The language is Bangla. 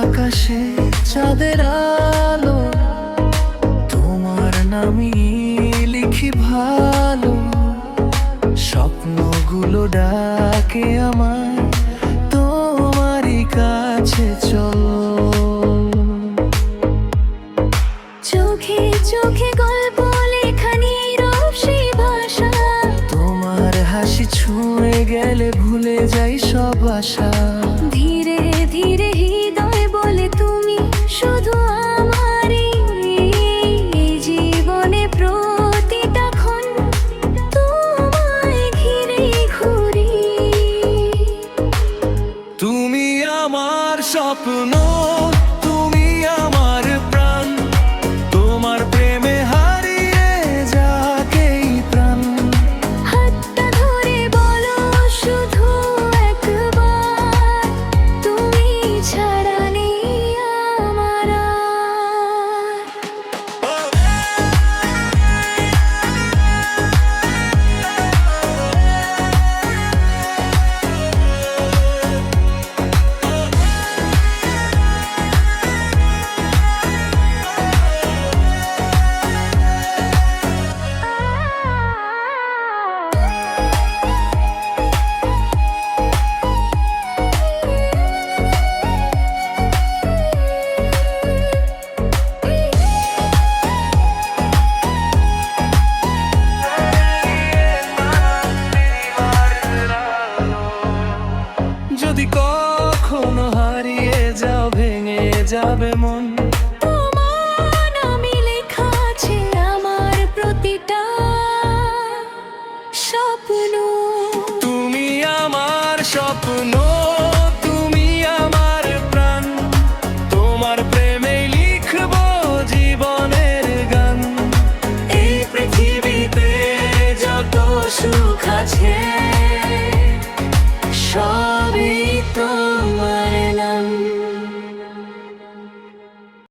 আকাশে চাঁদের আলো, তোমার নামই লিখি ভালো। স্বপ্নগুলো ডাকে আমায় তোমারই কাছে চলো। চোখে চোখে গল্প লেখা নীরব সেই ভাষা, তোমার হাসি ছুঁয়ে গেলে ভুলে যাই সব আশা। ধীরে ধীরে হৃদয় বলে তুমি শুধু আমারই। এই জীবনে প্রতিটা ক্ষণ তোমায় ঘিরেই ঘুরি। তুমি আমার স্বপ্ন, তুমি আমার প্রাণ, তোমার প্রেমে হারিয়ে যাকেই প্রাণ। হাতটা ধরে বলো শুধু একবার, তুমি ছাড়া নেই আমার আর। যদি কখনো হারিয়ে যাও ভেঙে যাবে মন, তোমার নামে লেখা আছে আমার প্রতিটা স্বপ্ন। তুমি আমার স্বপ্ন, তুমি আমার প্রাণ, তোমার প্রেমে লিখব জীবনের গান। এই পৃথিবীতে যত সুখ আছে